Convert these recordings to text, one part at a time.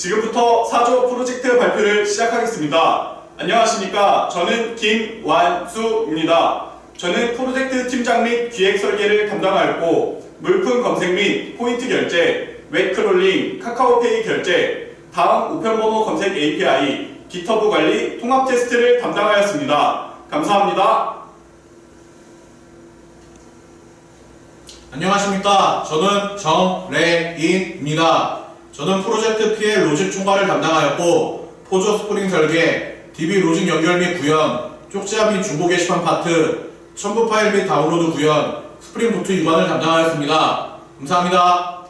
지금부터 4조 프로젝트 발표를 시작하겠습니다. 안녕하십니까. 저는 김완수입니다. 저는 프로젝트 팀장 및 기획 설계를 담당하였고 물품 검색 및 포인트 결제, 웹 크롤링, 카카오페이 결제, 다음 우편번호 검색 API, 깃허브 관리, 통합 테스트를 담당하였습니다. 감사합니다. 안녕하십니까. 저는 정래인입니다. 저는 프로젝트 PL 로직 총괄을 담당하였고 포조 스프링 설계, DB 로직 연결 및 구현, 쪽지압 및 중고 게시판 파트, 첨부 파일 및 다운로드 구현, 스프링 부트 유관을 담당하였습니다. 감사합니다.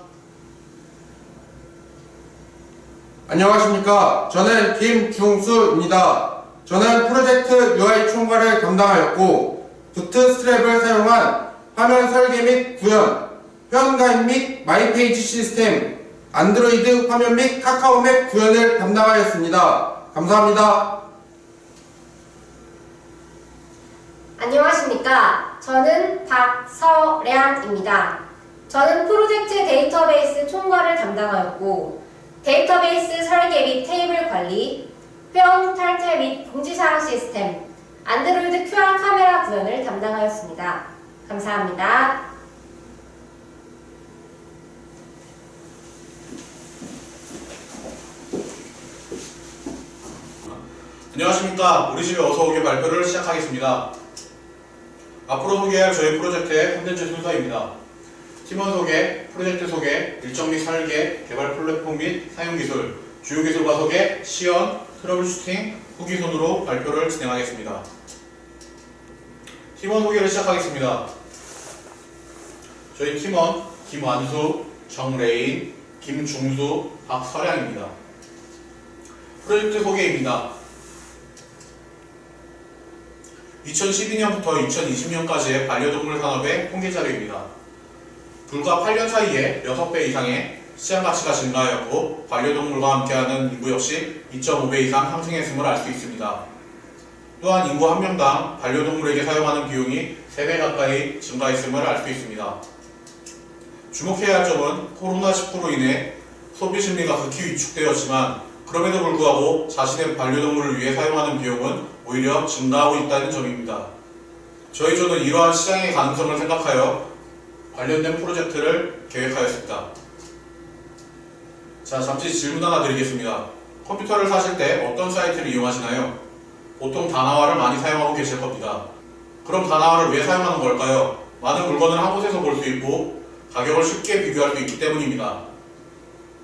안녕하십니까. 저는 김중수입니다. 저는 프로젝트 UI 총괄을 담당하였고 부트 스트랩을 사용한 화면 설계 및 구현, 회원 가입 및 마이페이지 시스템, 안드로이드 화면 및 카카오맵 구현을 담당하였습니다. 감사합니다. 안녕하십니까. 저는 박서량입니다. 저는 프로젝트 데이터베이스 총괄을 담당하였고 데이터베이스 설계 및 테이블 관리, 회원 탈퇴 및 공지사항 시스템, 안드로이드 QR 카메라 구현을 담당하였습니다. 감사합니다. 안녕하십니까. 우리 집에 어서 오게 발표를 시작하겠습니다. 앞으로 소개할 저희 프로젝트의 콘텐츠 순서입니다. 팀원 소개, 프로젝트 소개, 일정 및 설계, 개발 플랫폼 및 사용 기술, 주요 기술과 소개, 시연, 트러블 슈팅, 후기 순으로 발표를 진행하겠습니다. 팀원 소개를 시작하겠습니다. 저희 팀원 김완수, 정래인, 김중수, 박서량입니다. 프로젝트 소개입니다. 2012년부터 2020년까지의 반려동물 산업의 통계 자료입니다. 불과 8년 사이에 6배 이상의 시장 가치가 증가하였고 반려동물과 함께하는 인구 역시 2.5배 이상 상승했음을 알 수 있습니다. 또한 인구 한 명당 반려동물에게 사용하는 비용이 3배 가까이 증가했음을 알 수 있습니다. 주목해야 할 점은 코로나19로 인해 소비 심리가 극히 위축되었지만 그럼에도 불구하고 자신의 반려동물을 위해 사용하는 비용은 오히려 증가하고 있다는 점입니다. 저희 조는 이러한 시장의 가능성을 생각하여 관련된 프로젝트를 계획하였습니다. 자, 잠시 질문 하나 드리겠습니다. 컴퓨터를 사실 때 어떤 사이트를 이용하시나요? 보통 다나와를 많이 사용하고 계실 겁니다. 그럼 다나와를 왜 사용하는 걸까요? 많은 물건을 한 곳에서 볼 수 있고 가격을 쉽게 비교할 수 있기 때문입니다.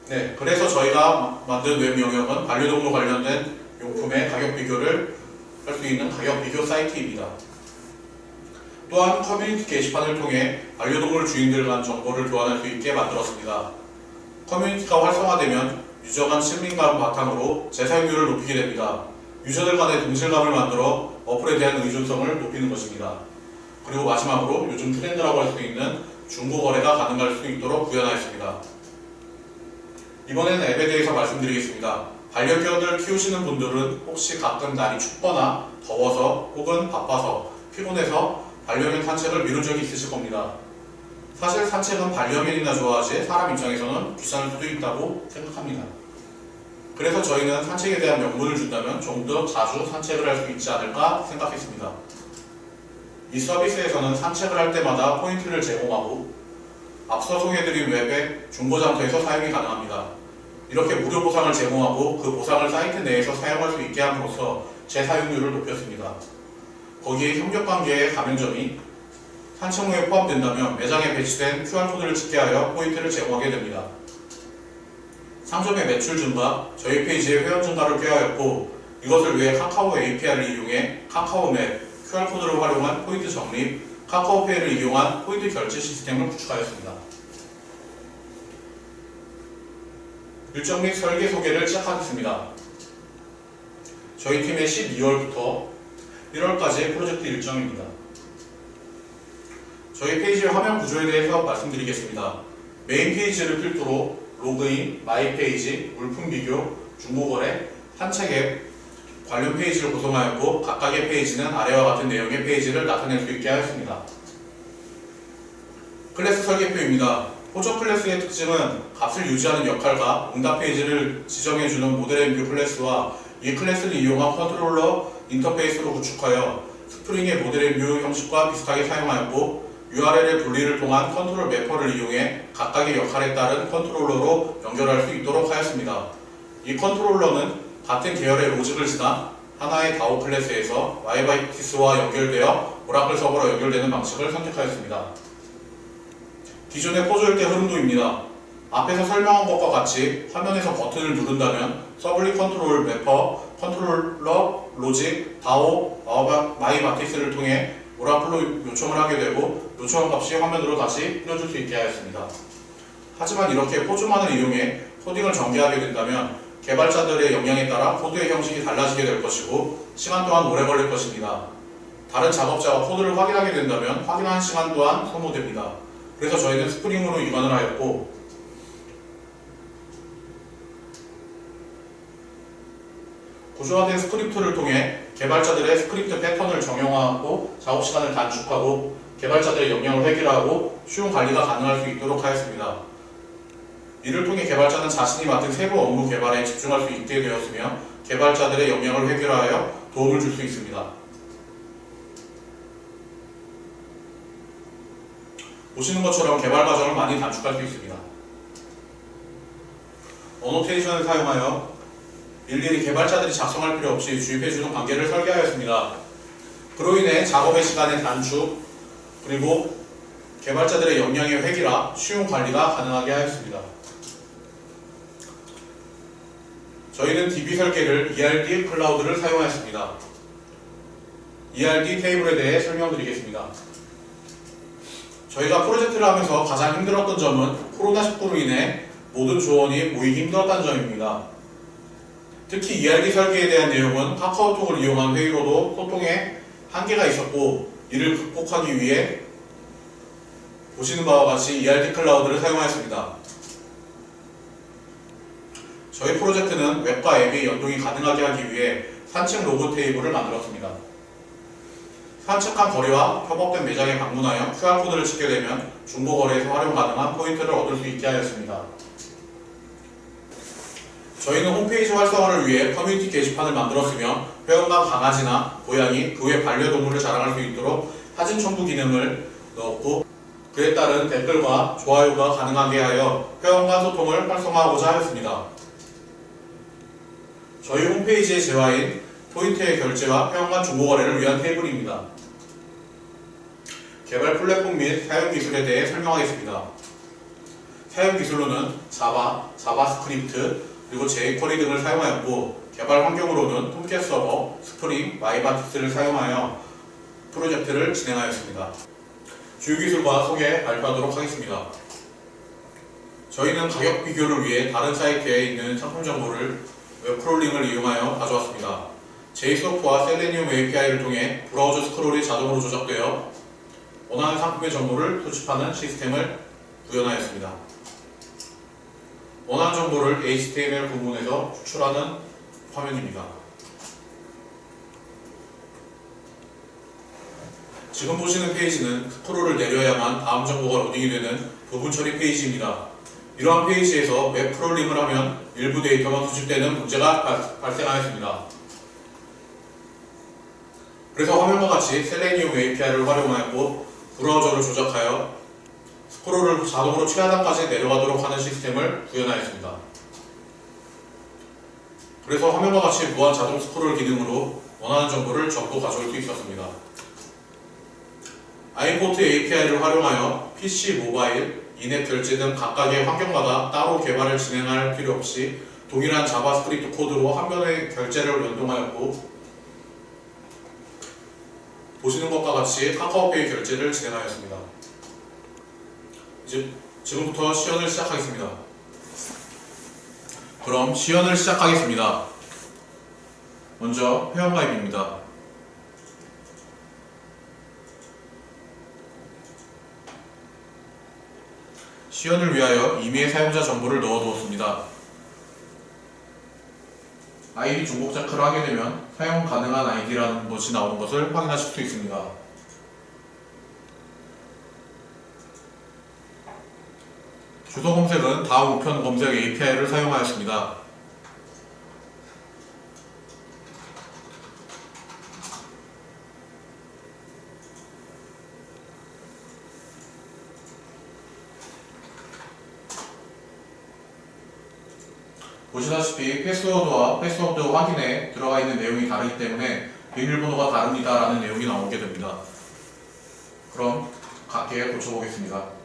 네, 그래서 저희가 만든 웹 영역은 반려동물 관련된 용품의 가격 비교를 할 수 있는 가격 비교 사이트입니다. 또한 커뮤니티 게시판을 통해 반려동물 주인들 간 정보를 교환할 수 있게 만들었습니다. 커뮤니티가 활성화되면 유저 간 친밀감 바탕으로 재사용률을 높이게 됩니다. 유저들 간의 동질감을 만들어 어플에 대한 의존성을 높이는 것입니다. 그리고 마지막으로 요즘 트렌드라고 할 수 있는 중고 거래가 가능할 수 있도록 구현하였습니다. 이번에는 앱에 대해서 말씀드리겠습니다. 반려견을 키우시는 분들은 혹시 가끔 날이 춥거나 더워서 혹은 바빠서 피곤해서 반려견 산책을 미룬 적이 있으실 겁니다. 사실 산책은 반려견이나 좋아하지 사람 입장에서는 귀찮을 수도 있다고 생각합니다. 그래서 저희는 산책에 대한 명분을 준다면 좀 더 자주 산책을 할 수 있지 않을까 생각했습니다. 이 서비스에서는 산책을 할 때마다 포인트를 제공하고 앞서 소개해드린 웹의 중고장터에서 사용이 가능합니다. 이렇게 무료 보상을 제공하고 그 보상을 사이트 내에서 사용할 수 있게 함으로써 재사용률을 높였습니다. 거기에 협력관계의 가맹점이 산책로에 포함된다면 매장에 배치된 QR코드를 찍게 하여 포인트를 제공하게 됩니다. 상점의 매출 증가, 저희 페이지의 회원 증가를 꾀하였고 이것을 위해 카카오 API를 이용해 카카오맵, QR코드를 활용한 포인트 적립, 카카오페이를 이용한 포인트 결제 시스템을 구축하였습니다. 일정 및 설계 소개를 시작하겠습니다. 저희 팀의 12월부터 1월까지의 프로젝트 일정입니다. 저희 페이지의 화면 구조에 대해서 말씀드리겠습니다. 메인 페이지를 필두로 로그인, 마이 페이지, 물품 비교, 중고거래, 산책 앱, 관련 페이지를 구성하였고 각각의 페이지는 아래와 같은 내용의 페이지를 나타낼 수 있게 하였습니다. 클래스 설계표입니다. 포저 클래스의 특징은 값을 유지하는 역할과 응답 페이지를 지정해주는 모델 뷰 클래스와 이 클래스를 이용한 컨트롤러 인터페이스로 구축하여 스프링의 모델 뷰 형식과 비슷하게 사용하였고 URL의 분리를 통한 컨트롤 매퍼를 이용해 각각의 역할에 따른 컨트롤러로 연결할 수 있도록 하였습니다. 이 컨트롤러는 같은 계열의 로직을 지나 하나의 다오 클래스에서 마이바이티스와 연결되어 오라클 서버로 연결되는 방식을 선택하였습니다. 기존의 포저일 때 흐름도입니다. 앞에서 설명한 것과 같이 화면에서 버튼을 누른다면 서블리 컨트롤 매퍼, 컨트롤러, 로직, 다오, 마이바티스를 통해 오라클로 요청을 하게 되고 요청한 값이 화면으로 다시 뿌려줄 수 있게 하였습니다. 하지만 이렇게 포즈만을 이용해 코딩을 전개하게 된다면 개발자들의 역량에 따라 코드의 형식이 달라지게 될 것이고 시간 또한 오래 걸릴 것입니다. 다른 작업자가 코드를 확인하게 된다면 확인하는 시간 또한 소모됩니다. 그래서 저희는 스프링으로 이관을 하였고 구조화된 스크립트를 통해 개발자들의 스크립트 패턴을 정형화하고 작업 시간을 단축하고 개발자들의 역량을 획일화하고 쉬운 관리가 가능할 수 있도록 하였습니다. 이를 통해 개발자는 자신이 맡은 세부 업무 개발에 집중할 수 있게 되었으며 개발자들의 역량을 획일화하여 도움을 줄 수 있습니다. 보시는 것처럼 개발 과정을 많이 단축할 수 있습니다. 어노테이션을 사용하여 일일이 개발자들이 작성할 필요 없이 주입해주는 관계를 설계하였습니다. 그로 인해 작업의 시간의 단축, 그리고 개발자들의 역량의 획일화, 쉬운 관리가 가능하게 하였습니다. 저희는 DB 설계를 ERD 클라우드를 사용하였습니다. ERD 테이블에 대해 설명드리겠습니다. 저희가 프로젝트를 하면서 가장 힘들었던 점은 코로나19로 인해 모든 조원이 모이기 힘들었다는 점입니다. 특히 ERD 설계에 대한 내용은 카카오톡을 이용한 회의로도 소통에 한계가 있었고 이를 극복하기 위해 보시는 바와 같이 ERD 클라우드를 사용하였습니다. 저희 프로젝트는 웹과 앱이 연동이 가능하게 하기 위해 산책 로그 테이블을 만들었습니다. 산책한 거리와 협업된 매장에 방문하여 QR코드를 찍게 되면 중고거래에서 활용 가능한 포인트를 얻을 수 있게 하였습니다. 저희는 홈페이지 활성화를 위해 커뮤니티 게시판을 만들었으며 회원과 강아지나 고양이, 그 외 반려동물을 자랑할 수 있도록 사진 첨부 기능을 넣었고 그에 따른 댓글과 좋아요가 가능하게 하여 회원 간 소통을 활성화하고자 하였습니다. 저희 홈페이지의 재화인 포인트의 결제와 회원 간 중고거래를 위한 테이블입니다. 개발 플랫폼 및 사용 기술에 대해 설명하겠습니다. 사용 기술로는 자바, 자바스크립트, 그리고 jQuery 등을 사용하였고 개발 환경으로는 톰캣 서버, 스프링, 마이바티스를 사용하여 프로젝트를 진행하였습니다. 주요 기술과 소개 발표하도록 하겠습니다. 저희는 가격 비교를 위해 다른 사이트에 있는 상품 정보를 웹크롤링을 이용하여 가져왔습니다. JSOF와 셀레니움 API를 통해 브라우저 스크롤이 자동으로 조작되어 원하는 상품의 정보를 수집하는 시스템을 구현하였습니다. 원하는 정보를 HTML 부분에서 추출하는 화면입니다. 지금 보시는 페이지는 스크롤을 내려야만 다음 정보가 로딩이 되는 부분 처리 페이지입니다. 이러한 페이지에서 웹 크롤링을 하면 일부 데이터가 수집되는 문제가 발생하였습니다. 그래서 화면과 같이 셀레니움 API를 활용하였고 브라우저를 조작하여 스크롤을 자동으로 최하단까지 내려가도록 하는 시스템을 구현하였습니다. 그래서 화면과 같이 무한 자동 스크롤 기능으로 원하는 정보를 전부 가져올 수 있었습니다. 아임포트 API를 활용하여 PC, 모바일, 인앱 결제 등 각각의 환경마다 따로 개발을 진행할 필요 없이 동일한 자바스크립트 코드로 한 번의 결제를 연동하였고 보시는 것과 같이 카카오페이 결제를 진행하였습니다. 이제 지금부터 시연을 시작하겠습니다. 그럼 시연을 시작하겠습니다. 먼저 회원가입입니다. 시연을 위하여 임의의 사용자 정보를 넣어두었습니다. 아이디 중복 체크를 하게 되면 사용 가능한 아이디라는 것이 나오는 것을 확인하실 수 있습니다. 주소 검색은 다음 우편 검색 API를 사용하였습니다. 보시다시피 패스워드와 패스워드 확인에 들어가 있는 내용이 다르기 때문에 비밀번호가 다릅니다 라는 내용이 나오게 됩니다. 그럼 각기 고쳐보겠습니다.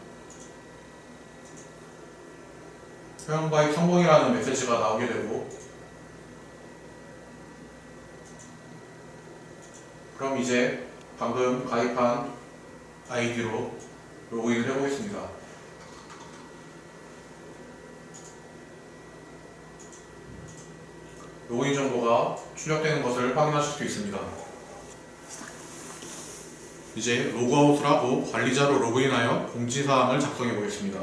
회원가입 성공이라는 메시지가 나오게 되고, 그럼 이제 방금 가입한 아이디로 로그인을 해보겠습니다. 로그인 정보가 출력되는 것을 확인하실 수 있습니다. 이제 로그아웃을 하고 관리자로 로그인하여 공지사항을 작성해 보겠습니다.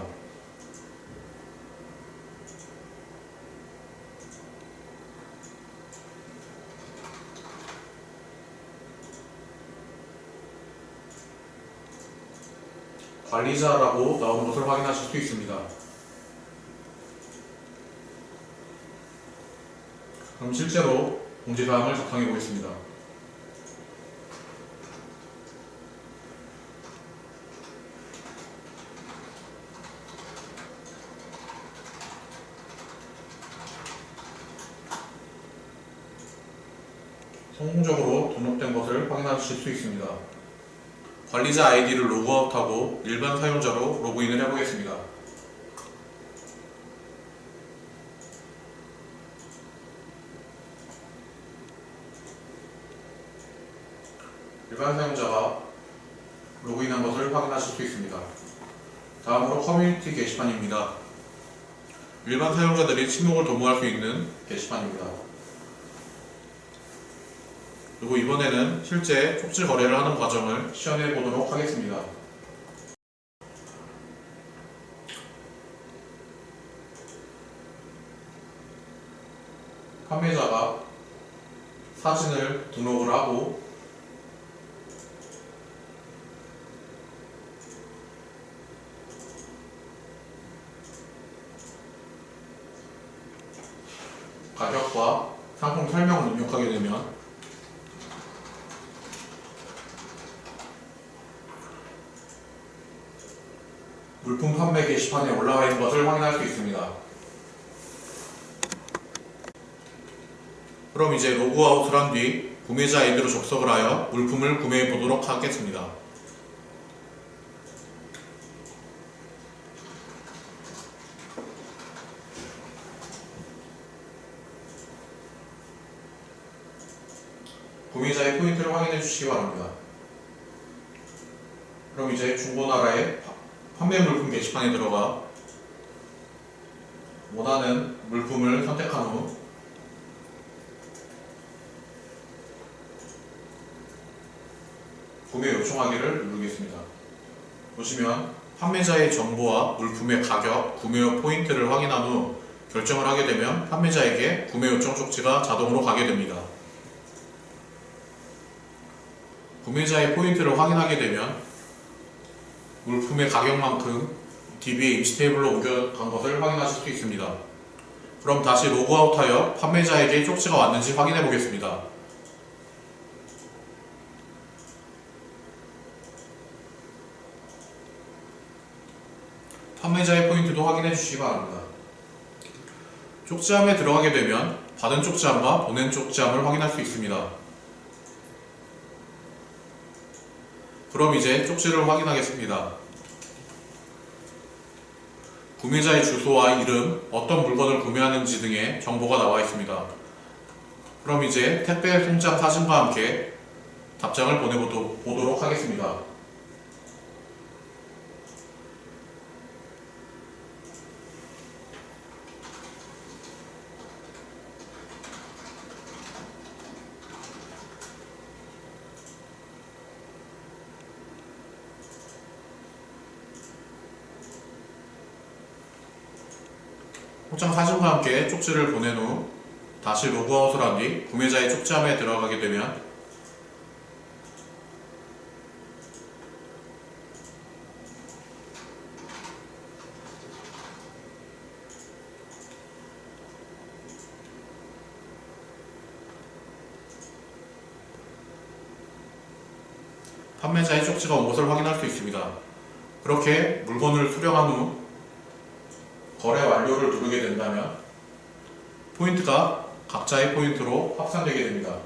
관리자라고 나오는 것을 확인하실 수 있습니다. 그럼 실제로 공지사항을 작성해 보겠습니다. 성공적으로 등록된 것을 확인하실 수 있습니다. 관리자 아이디를 로그아웃하고 일반 사용자로 로그인을 해보겠습니다. 일반 사용자가 로그인한 것을 확인하실 수 있습니다. 다음으로 커뮤니티 게시판입니다. 일반 사용자들이 침묵을 도모할 수 있는 게시판입니다. 그리고 이번에는 실제 쪽지 거래를 하는 과정을 시연해 보도록 하겠습니다. 판매자가 사진을 등록을 하고 가격과 상품 설명을 입력하게 되면 물품 판매 게시판에 올라와 있는 것을 확인할 수 있습니다. 그럼 이제 로그아웃을 한 뒤 구매자 아이디로 접속을 하여 물품을 구매해 보도록 하겠습니다. 구매자의 포인트를 확인해 주시기 바랍니다. 그럼 이제 중고나라의 판매 물품 게시판에 들어가 원하는 물품을 선택한 후 구매 요청하기를 누르겠습니다. 보시면 판매자의 정보와 물품의 가격, 구매 후 포인트를 확인한 후 결정을 하게 되면 판매자에게 구매 요청 쪽지가 자동으로 가게 됩니다. 구매자의 포인트를 확인하게 되면 물품의 가격만큼 DB의 임시 테이블로 옮겨간 것을 확인하실 수 있습니다. 그럼 다시 로그아웃하여 판매자에게 쪽지가 왔는지 확인해 보겠습니다. 판매자의 포인트도 확인해 주시기 바랍니다. 쪽지함에 들어가게 되면 받은 쪽지함과 보낸 쪽지함을 확인할 수 있습니다. 그럼 이제 쪽지를 확인하겠습니다. 구매자의 주소와 이름, 어떤 물건을 구매하는지 등의 정보가 나와 있습니다. 그럼 이제 택배 송장 사진과 함께 답장을 보내보도록 하겠습니다. 송장 사진과 함께 쪽지를 보낸 후 다시 로그아웃을 한 뒤 구매자의 쪽지함에 들어가게 되면 판매자의 쪽지가 온 것을 확인할 수 있습니다. 그렇게 물건을 수령한 후 거래 완료를 누르게 된다면 포인트가 각자의 포인트로 합산되게 됩니다.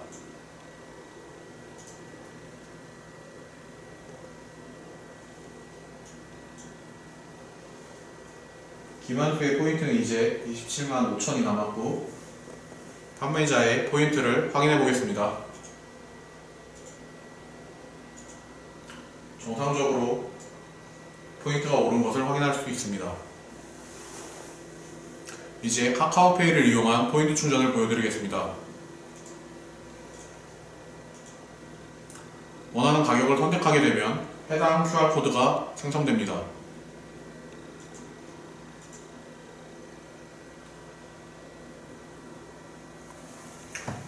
김한수의 포인트는 이제 27만 5천이 남았고 판매자의 포인트를 확인해 보겠습니다. 정상적으로 포인트가 오른 것을 확인할 수 있습니다. 이제 카카오페이를 이용한 포인트 충전을 보여드리겠습니다. 원하는 가격을 선택하게 되면 해당 QR코드가 생성됩니다.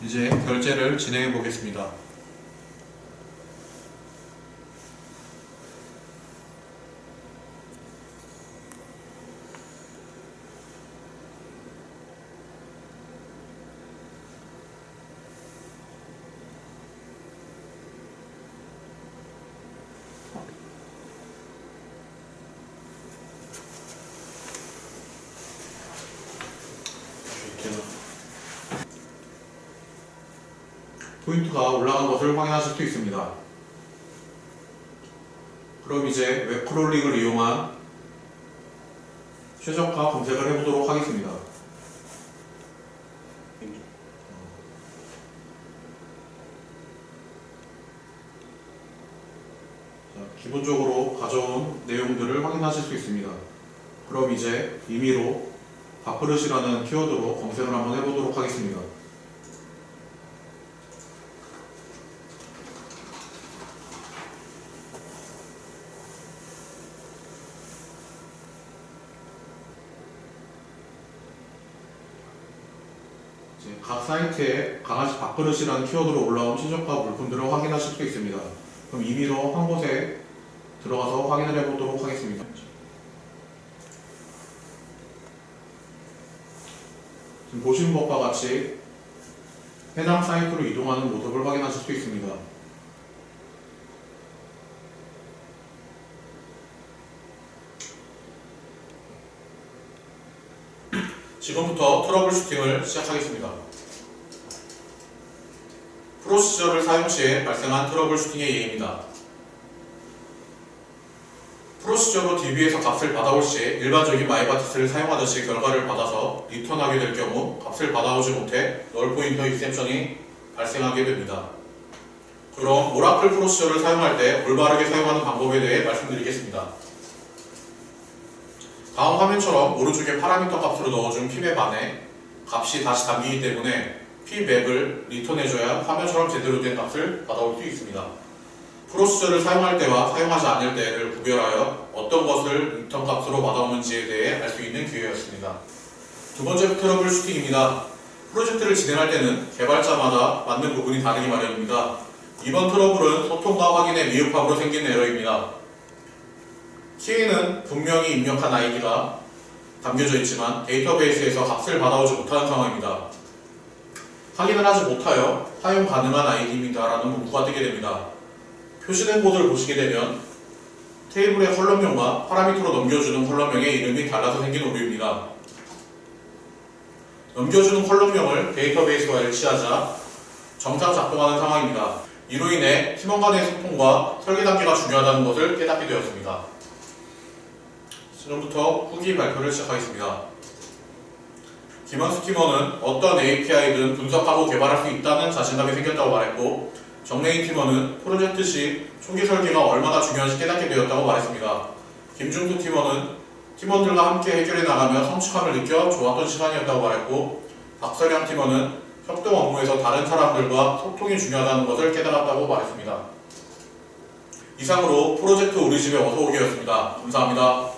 이제 결제를 진행해 보겠습니다. 포인트가 올라간 것을 확인하실 수 있습니다. 그럼 이제 웹크롤링을 이용한 최저가 검색을 해보도록 하겠습니다. 기본적으로 가져온 내용들을 확인하실 수 있습니다. 그럼 이제 임의로 밥그릇이라는 키워드로 검색을 한번 해보도록 하겠습니다. 각 사이트에 강아지 밥그릇이라는 키워드로 올라온 최저가 물품들을 확인하실 수 있습니다. 그럼 임의로 한 곳에 들어가서 확인을 해보도록 하겠습니다. 지금 보시는 것과 같이 해당 사이트로 이동하는 모습을 확인하실 수 있습니다. 지금부터 트러블 슈팅을 시작하겠습니다. 프로시저를 사용 시에 발생한 트러블 슈팅의 예입니다. 프로시저로 DB에서 값을 받아올 시 일반적인 마이바티스를 사용하듯이 결과를 받아서 리턴하게 될 경우 값을 받아오지 못해 널 포인터 익셉션이 발생하게 됩니다. 그럼 오라클 프로시저를 사용할 때 올바르게 사용하는 방법에 대해 말씀드리겠습니다. 다음 화면처럼 오른쪽에 파라미터 값으로 넣어준 p맵 안에 값이 다시 담기기 때문에 p맵을 리턴해줘야 화면처럼 제대로 된 값을 받아올 수 있습니다. 프로시저를 사용할 때와 사용하지 않을 때를 구별하여 어떤 것을 리턴 값으로 받아오는지에 대해 알 수 있는 기회였습니다. 두 번째 트러블 슈팅입니다. 프로젝트를 진행할 때는 개발자마다 맞는 부분이 다르기 마련입니다. 이번 트러블은 소통과 확인의 미흡함으로 생긴 에러입니다. 키에는 분명히 입력한 아이디가 담겨져 있지만 데이터베이스에서 값을 받아오지 못하는 상황입니다. 확인을 하지 못하여 사용 가능한 아이디입니다라는 문구가 뜨게 됩니다. 표시된 코드를 보시게 되면 테이블의 컬럼명과 파라미터로 넘겨주는 컬럼명의 이름이 달라서 생긴 오류입니다. 넘겨주는 컬럼명을 데이터베이스와 일치하자 정상 작동하는 상황입니다. 이로 인해 팀원 간의 소통과 설계 단계가 중요하다는 것을 깨닫게 되었습니다. 지금부터 후기 발표를 시작하겠습니다. 김원수 팀원은 어떤 API든 분석하고 개발할 수 있다는 자신감이 생겼다고 말했고, 정레인 팀원은 프로젝트 시 초기 설계가 얼마나 중요한지 깨닫게 되었다고 말했습니다. 김중수 팀원은 팀원들과 함께 해결해 나가며 성취감을 느껴 좋았던 시간이었다고 말했고, 박설영 팀원은 협동 업무에서 다른 사람들과 소통이 중요하다는 것을 깨달았다고 말했습니다. 이상으로 프로젝트 우리 집에 어서 오기였습니다. 감사합니다.